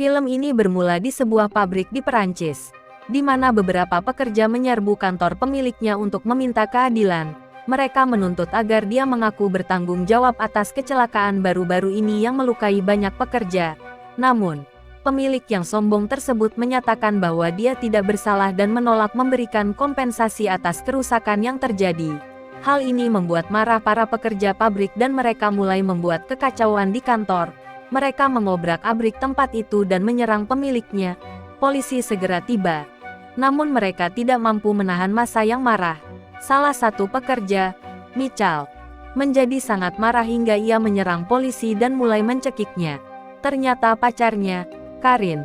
Film ini bermula di sebuah pabrik di Perancis, di mana beberapa pekerja menyerbu kantor pemiliknya untuk meminta keadilan. Mereka menuntut agar dia mengaku bertanggung jawab atas kecelakaan baru-baru ini yang melukai banyak pekerja. Namun, pemilik yang sombong tersebut menyatakan bahwa dia tidak bersalah dan menolak memberikan kompensasi atas kerusakan yang terjadi. Hal ini membuat marah para pekerja pabrik dan mereka mulai membuat kekacauan di kantor. Mereka mengobrak-abrik tempat itu dan menyerang pemiliknya. Polisi segera tiba. Namun mereka tidak mampu menahan massa yang marah. Salah satu pekerja, Mitchell, menjadi sangat marah hingga ia menyerang polisi dan mulai mencekiknya. Ternyata pacarnya, Karin,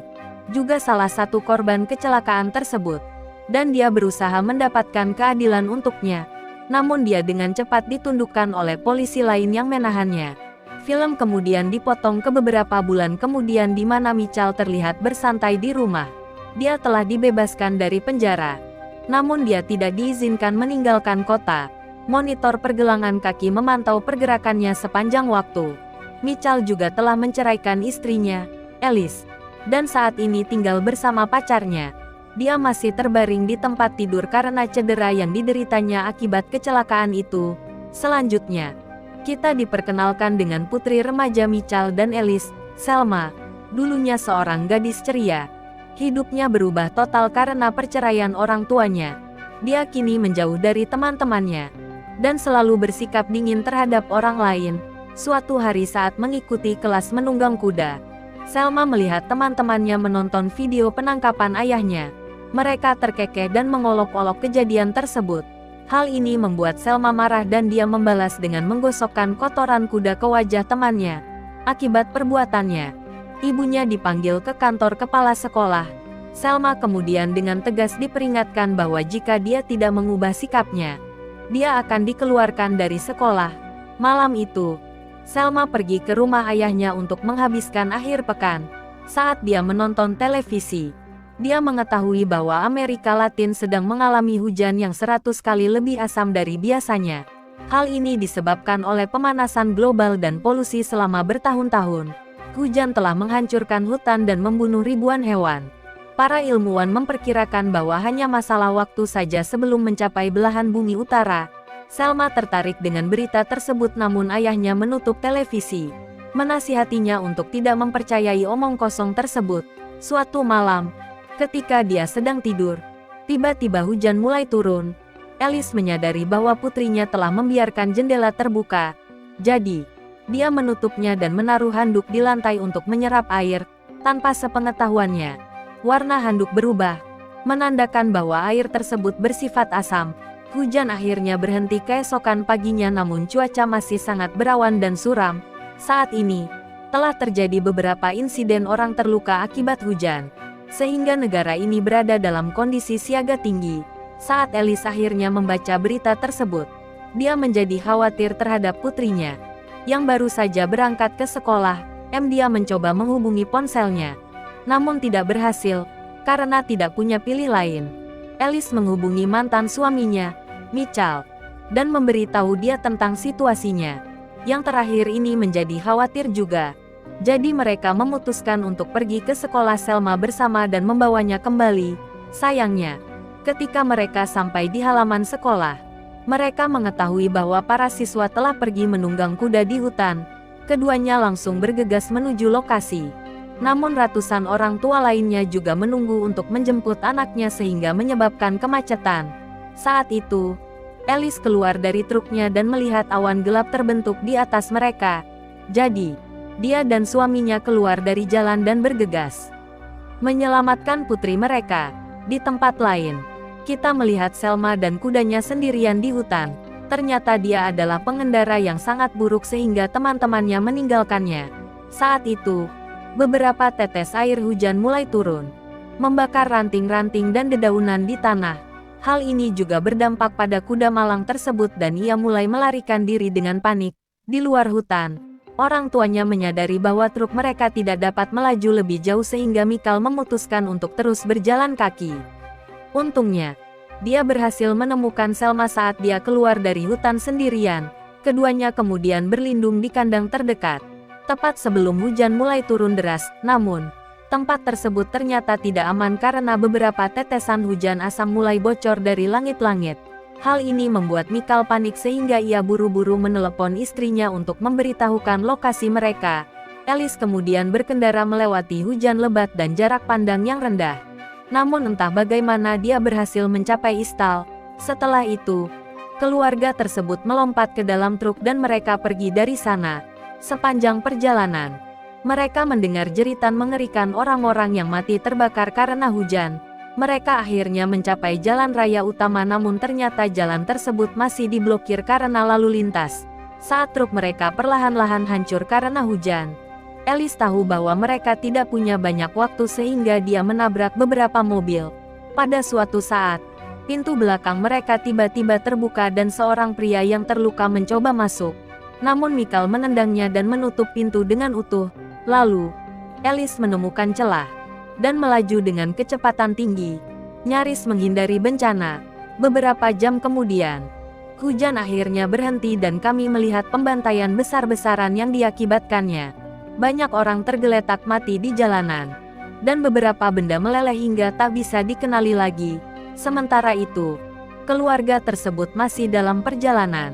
juga salah satu korban kecelakaan tersebut. Dan dia berusaha mendapatkan keadilan untuknya. Namun dia dengan cepat ditundukkan oleh polisi lain yang menahannya. Film kemudian dipotong ke beberapa bulan kemudian di mana Mitchell terlihat bersantai di rumah. Dia telah dibebaskan dari penjara. Namun dia tidak diizinkan meninggalkan kota. Monitor pergelangan kaki memantau pergerakannya sepanjang waktu. Mitchell juga telah menceraikan istrinya, Alice, dan saat ini tinggal bersama pacarnya. Dia masih terbaring di tempat tidur karena cedera yang dideritanya akibat kecelakaan itu. Selanjutnya, kita diperkenalkan dengan putri remaja Mitchell dan Alice, Selma, dulunya seorang gadis ceria. Hidupnya berubah total karena perceraian orang tuanya. Dia kini menjauh dari teman-temannya dan selalu bersikap dingin terhadap orang lain. Suatu hari saat mengikuti kelas menunggang kuda, Selma melihat teman-temannya menonton video penangkapan ayahnya. Mereka terkekeh dan mengolok-olok kejadian tersebut. Hal ini membuat Selma marah dan dia membalas dengan menggosokkan kotoran kuda ke wajah temannya. Akibat perbuatannya, ibunya dipanggil ke kantor kepala sekolah. Selma kemudian dengan tegas diperingatkan bahwa jika dia tidak mengubah sikapnya, dia akan dikeluarkan dari sekolah. Malam itu, Selma pergi ke rumah ayahnya untuk menghabiskan akhir pekan. Saat dia menonton televisi, dia mengetahui bahwa Amerika Latin sedang mengalami hujan yang 100 kali lebih asam dari biasanya. Hal ini disebabkan oleh pemanasan global dan polusi selama bertahun-tahun. Hujan telah menghancurkan hutan dan membunuh ribuan hewan. Para ilmuwan memperkirakan bahwa hanya masalah waktu saja sebelum mencapai belahan bumi utara. Selma tertarik dengan berita tersebut namun ayahnya menutup televisi. Menasihatinya untuk tidak mempercayai omong kosong tersebut. Suatu malam, ketika dia sedang tidur, tiba-tiba hujan mulai turun. Alice menyadari bahwa putrinya telah membiarkan jendela terbuka. Jadi, dia menutupnya dan menaruh handuk di lantai untuk menyerap air. Tanpa sepengetahuannya, warna handuk berubah, menandakan bahwa air tersebut bersifat asam. Hujan akhirnya berhenti keesokan paginya namun cuaca masih sangat berawan dan suram. Saat ini, telah terjadi beberapa insiden orang terluka akibat hujan, sehingga negara ini berada dalam kondisi siaga tinggi. Saat Alice akhirnya membaca berita tersebut, dia menjadi khawatir terhadap putrinya, yang baru saja berangkat ke sekolah. Dia mencoba menghubungi ponselnya, namun tidak berhasil, karena tidak punya pilih lain. Alice menghubungi mantan suaminya, Mitchell, dan memberitahu dia tentang situasinya. Yang terakhir ini menjadi khawatir juga. Jadi mereka memutuskan untuk pergi ke sekolah Selma bersama dan membawanya kembali. Sayangnya, ketika mereka sampai di halaman sekolah, mereka mengetahui bahwa para siswa telah pergi menunggang kuda di hutan. Keduanya langsung bergegas menuju lokasi. Namun ratusan orang tua lainnya juga menunggu untuk menjemput anaknya sehingga menyebabkan kemacetan. Saat itu, Alice keluar dari truknya dan melihat awan gelap terbentuk di atas mereka. Jadi, dia dan suaminya keluar dari jalan dan bergegas menyelamatkan putri mereka. Di tempat lain, kita melihat Selma dan kudanya sendirian di hutan. Ternyata dia adalah pengendara yang sangat buruk sehingga teman-temannya meninggalkannya. Saat itu, beberapa tetes air hujan mulai turun, membakar ranting-ranting dan dedaunan di tanah. Hal ini juga berdampak pada kuda malang tersebut dan ia mulai melarikan diri dengan panik. Di luar hutan, orang tuanya menyadari bahwa truk mereka tidak dapat melaju lebih jauh sehingga Michael memutuskan untuk terus berjalan kaki. Untungnya, dia berhasil menemukan Selma saat dia keluar dari hutan sendirian. Keduanya kemudian berlindung di kandang terdekat, tepat sebelum hujan mulai turun deras. Namun, Tempat tersebut ternyata tidak aman karena beberapa tetesan hujan asam mulai bocor dari langit-langit. Hal ini membuat Mikal panik sehingga ia buru-buru menelepon istrinya untuk memberitahukan lokasi mereka. Alice kemudian berkendara melewati hujan lebat dan jarak pandang yang rendah. Namun entah bagaimana dia berhasil mencapai istal. Setelah itu, keluarga tersebut melompat ke dalam truk dan mereka pergi dari sana. Sepanjang perjalanan, mereka mendengar jeritan mengerikan orang-orang yang mati terbakar karena hujan. Mereka akhirnya mencapai jalan raya utama namun ternyata jalan tersebut masih diblokir karena lalu lintas. Saat truk mereka perlahan-lahan hancur karena hujan, Alice tahu bahwa mereka tidak punya banyak waktu sehingga dia menabrak beberapa mobil. Pada suatu saat, pintu belakang mereka tiba-tiba terbuka dan seorang pria yang terluka mencoba masuk. Namun Mikal menendangnya dan menutup pintu dengan utuh. Lalu, Alice menemukan celah dan melaju dengan kecepatan tinggi, nyaris menghindari bencana. Beberapa jam kemudian, hujan akhirnya berhenti dan kami melihat pembantaian besar-besaran yang diakibatkannya. Banyak orang tergeletak mati di jalanan, dan beberapa benda meleleh hingga tak bisa dikenali lagi. Sementara itu, keluarga tersebut masih dalam perjalanan,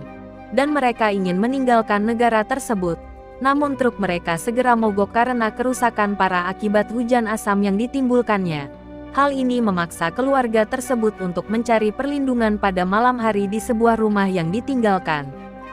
dan mereka ingin meninggalkan negara tersebut. Namun truk mereka segera mogok karena kerusakan parah akibat hujan asam yang ditimbulkannya. Hal ini memaksa keluarga tersebut untuk mencari perlindungan pada malam hari di sebuah rumah yang ditinggalkan.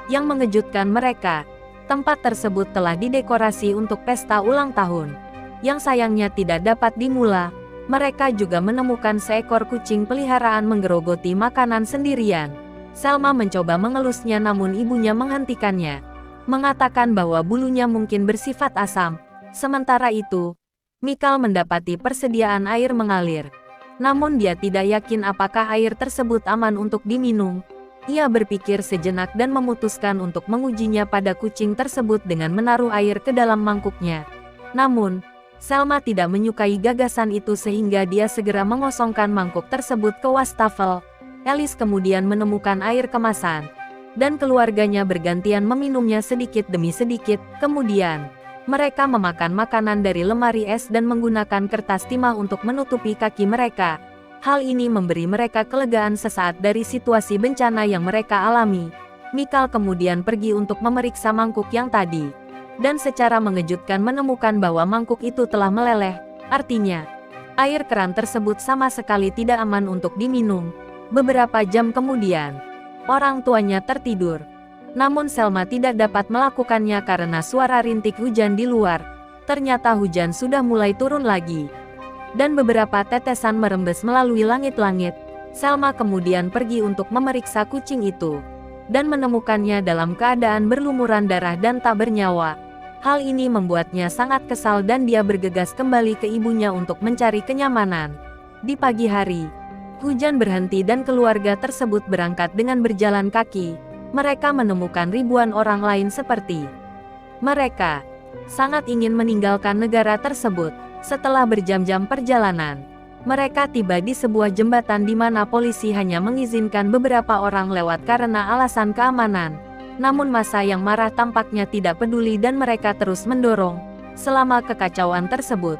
Yang mengejutkan mereka, tempat tersebut telah didekorasi untuk pesta ulang tahun. Yang sayangnya tidak dapat dimulai. Mereka juga menemukan seekor kucing peliharaan menggerogoti makanan sendirian. Selma mencoba mengelusnya namun ibunya menghentikannya, mengatakan bahwa bulunya mungkin bersifat asam. Sementara itu, Mikal mendapati persediaan air mengalir. Namun dia tidak yakin apakah air tersebut aman untuk diminum. Ia berpikir sejenak dan memutuskan untuk mengujinya pada kucing tersebut dengan menaruh air ke dalam mangkuknya. Namun, Selma tidak menyukai gagasan itu sehingga dia segera mengosongkan mangkuk tersebut ke wastafel. Alice kemudian menemukan air kemasan, dan keluarganya bergantian meminumnya sedikit demi sedikit. Kemudian, mereka memakan makanan dari lemari es dan menggunakan kertas timah untuk menutupi kaki mereka. Hal ini memberi mereka kelegaan sesaat dari situasi bencana yang mereka alami. Mikal kemudian pergi untuk memeriksa mangkuk yang tadi, dan secara mengejutkan menemukan bahwa mangkuk itu telah meleleh. Artinya, air keran tersebut sama sekali tidak aman untuk diminum. Beberapa jam kemudian, orang tuanya tertidur. Namun Selma tidak dapat melakukannya karena suara rintik hujan di luar. Ternyata hujan sudah mulai turun lagi, dan beberapa tetesan merembes melalui langit-langit. Selma kemudian pergi untuk memeriksa kucing itu, dan menemukannya dalam keadaan berlumuran darah dan tak bernyawa. Hal ini membuatnya sangat kesal dan dia bergegas kembali ke ibunya untuk mencari kenyamanan. Di pagi hari, hujan berhenti dan keluarga tersebut berangkat dengan berjalan kaki. Mereka menemukan ribuan orang lain seperti mereka sangat ingin meninggalkan negara tersebut. Setelah berjam-jam perjalanan, mereka tiba di sebuah jembatan di mana polisi hanya mengizinkan beberapa orang lewat karena alasan keamanan. Namun massa yang marah tampaknya tidak peduli dan mereka terus mendorong. Selama kekacauan tersebut,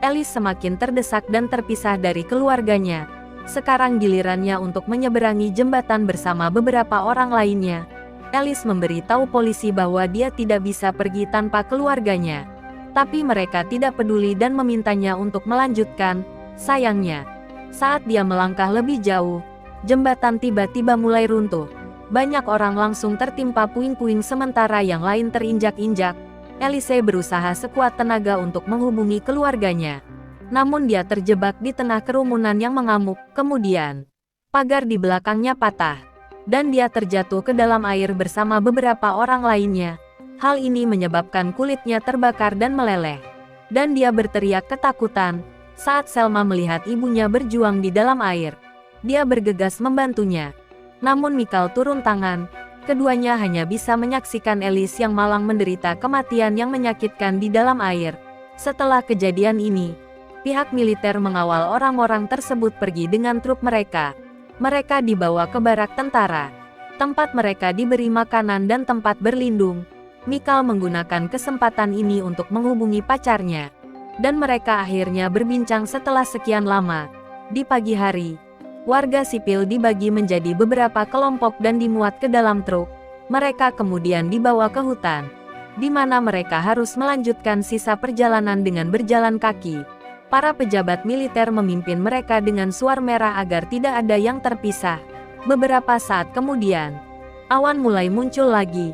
Alice semakin terdesak dan terpisah dari keluarganya. Sekarang gilirannya untuk menyeberangi jembatan bersama beberapa orang lainnya. Alice memberitahu polisi bahwa dia tidak bisa pergi tanpa keluarganya. Tapi mereka tidak peduli dan memintanya untuk melanjutkan. Sayangnya, saat dia melangkah lebih jauh, jembatan tiba-tiba mulai runtuh. Banyak orang langsung tertimpa puing-puing sementara yang lain terinjak-injak. Alice berusaha sekuat tenaga untuk menghubungi keluarganya. Namun dia terjebak di tengah kerumunan yang mengamuk. Kemudian, pagar di belakangnya patah, dan dia terjatuh ke dalam air bersama beberapa orang lainnya. Hal ini menyebabkan kulitnya terbakar dan meleleh, dan dia berteriak ketakutan. Saat Selma melihat ibunya berjuang di dalam air, dia bergegas membantunya. Namun Mikal turun tangan. Keduanya hanya bisa menyaksikan Alice yang malang menderita kematian yang menyakitkan di dalam air. Setelah kejadian ini, pihak militer mengawal orang-orang tersebut pergi dengan truk mereka. Mereka dibawa ke barak tentara, tempat mereka diberi makanan dan tempat berlindung. Mikal menggunakan kesempatan ini untuk menghubungi pacarnya. dan mereka akhirnya berbincang setelah sekian lama. Di pagi hari, warga sipil dibagi menjadi beberapa kelompok dan dimuat ke dalam truk. Mereka kemudian dibawa ke hutan, di mana mereka harus melanjutkan sisa perjalanan dengan berjalan kaki. Para pejabat militer memimpin mereka dengan suar merah agar tidak ada yang terpisah. Beberapa saat kemudian, awan mulai muncul lagi,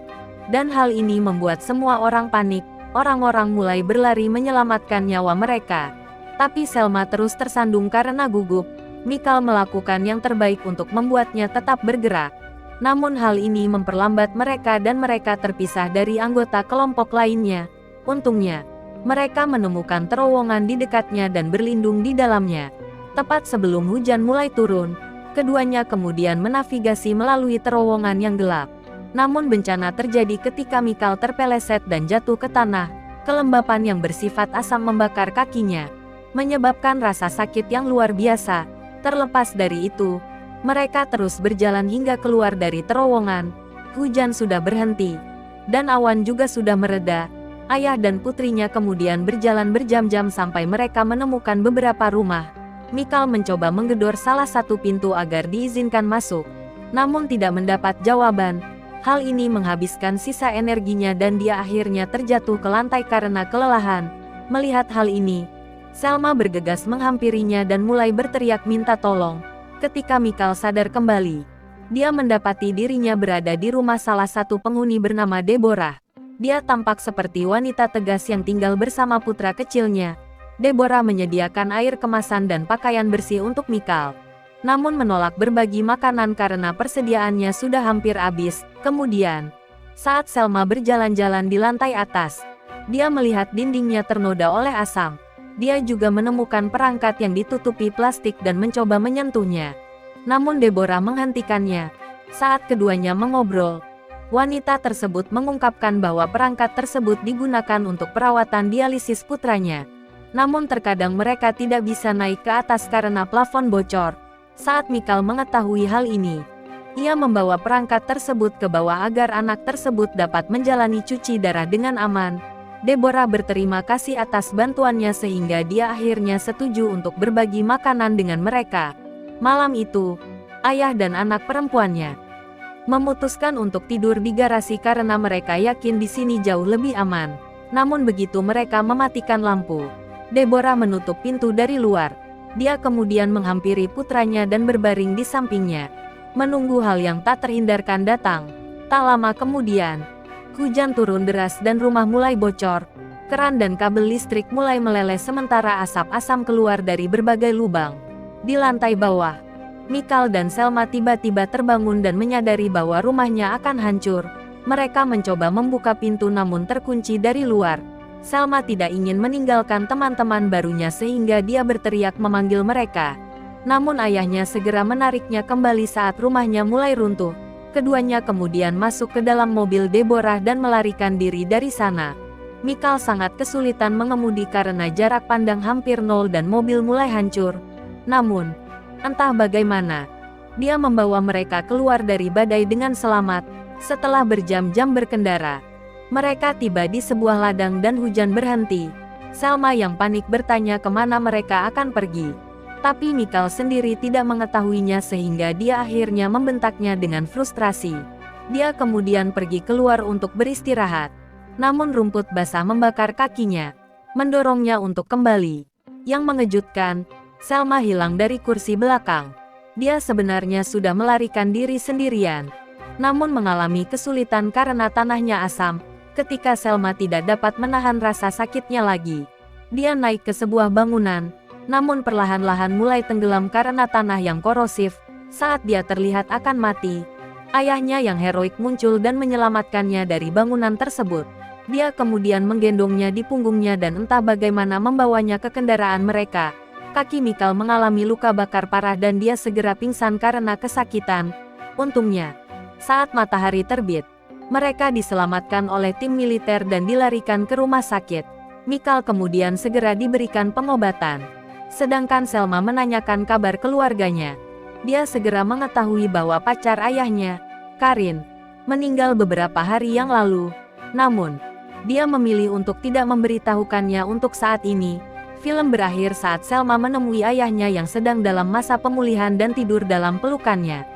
dan hal ini membuat semua orang panik. Orang-orang mulai berlari menyelamatkan nyawa mereka. Tapi Selma terus tersandung karena gugup. Mikal melakukan yang terbaik untuk membuatnya tetap bergerak. Namun hal ini memperlambat mereka dan mereka terpisah dari anggota kelompok lainnya. Untungnya, mereka menemukan terowongan di dekatnya dan berlindung di dalamnya. Tepat sebelum hujan mulai turun, keduanya kemudian menavigasi melalui terowongan yang gelap. Namun bencana terjadi ketika Mikal terpeleset dan jatuh ke tanah. Kelembapan yang bersifat asam membakar kakinya, menyebabkan rasa sakit yang luar biasa. Terlepas dari itu, mereka terus berjalan hingga keluar dari terowongan. Hujan sudah berhenti, dan awan juga sudah mereda. Ayah dan putrinya kemudian berjalan berjam-jam sampai mereka menemukan beberapa rumah. Mikal mencoba menggedor salah satu pintu agar diizinkan masuk, namun tidak mendapat jawaban. Hal ini menghabiskan sisa energinya dan dia akhirnya terjatuh ke lantai karena kelelahan. Melihat hal ini, Selma bergegas menghampirinya dan mulai berteriak minta tolong. Ketika Mikal sadar kembali, dia mendapati dirinya berada di rumah salah satu penghuni bernama Deborah. Dia tampak seperti wanita tegas yang tinggal bersama putra kecilnya. Deborah menyediakan air kemasan dan pakaian bersih untuk Mikal, namun menolak berbagi makanan karena persediaannya sudah hampir habis. Kemudian, saat Selma berjalan-jalan di lantai atas, dia melihat dindingnya ternoda oleh asam. Dia juga menemukan perangkat yang ditutupi plastik dan mencoba menyentuhnya. Namun Deborah menghentikannya. Saat keduanya mengobrol, wanita tersebut mengungkapkan bahwa perangkat tersebut digunakan untuk perawatan dialisis putranya. Namun terkadang mereka tidak bisa naik ke atas karena plafon bocor. Saat Mikal mengetahui hal ini, ia membawa perangkat tersebut ke bawah agar anak tersebut dapat menjalani cuci darah dengan aman. Deborah berterima kasih atas bantuannya sehingga dia akhirnya setuju untuk berbagi makanan dengan mereka. Malam itu, ayah dan anak perempuannya memutuskan untuk tidur di garasi karena mereka yakin di sini jauh lebih aman. Namun begitu mereka mematikan lampu, Deborah menutup pintu dari luar. Dia kemudian menghampiri putranya dan berbaring di sampingnya, menunggu hal yang tak terhindarkan datang. Tak lama kemudian, hujan turun deras dan rumah mulai bocor. Keran dan kabel listrik mulai meleleh sementara asap asam keluar dari berbagai lubang. Di lantai bawah, Mikal dan Selma tiba-tiba terbangun dan menyadari bahwa rumahnya akan hancur. Mereka mencoba membuka pintu namun terkunci dari luar. Selma tidak ingin meninggalkan teman-teman barunya sehingga dia berteriak memanggil mereka. Namun ayahnya segera menariknya kembali saat rumahnya mulai runtuh. Keduanya kemudian masuk ke dalam mobil Deborah dan melarikan diri dari sana. Mikal sangat kesulitan mengemudi karena jarak pandang hampir nol dan mobil mulai hancur. Namun, entah bagaimana, dia membawa mereka keluar dari badai dengan selamat. Setelah berjam-jam berkendara, mereka tiba di sebuah ladang dan hujan berhenti. Selma yang panik bertanya kemana mereka akan pergi. Tapi Mikal sendiri tidak mengetahuinya sehingga dia akhirnya membentaknya dengan frustrasi. Dia kemudian pergi keluar untuk beristirahat. Namun rumput basah membakar kakinya, mendorongnya untuk kembali. Yang mengejutkan, Selma hilang dari kursi belakang. Dia sebenarnya sudah melarikan diri sendirian, namun mengalami kesulitan karena tanahnya asam. Ketika Selma tidak dapat menahan rasa sakitnya lagi, dia naik ke sebuah bangunan, namun perlahan-lahan mulai tenggelam karena tanah yang korosif. Saat dia terlihat akan mati, ayahnya yang heroik muncul dan menyelamatkannya dari bangunan tersebut. Dia kemudian menggendongnya di punggungnya dan entah bagaimana membawanya ke kendaraan mereka. Kaki Mikal mengalami luka bakar parah dan dia segera pingsan karena kesakitan. Untungnya, saat matahari terbit, mereka diselamatkan oleh tim militer dan dilarikan ke rumah sakit. Mikal kemudian segera diberikan pengobatan. Sedangkan Selma menanyakan kabar keluarganya. Dia segera mengetahui bahwa pacar ayahnya, Karin, meninggal beberapa hari yang lalu. Namun, dia memilih untuk tidak memberitahukannya untuk saat ini. Film berakhir saat Selma menemui ayahnya yang sedang dalam masa pemulihan dan tidur dalam pelukannya.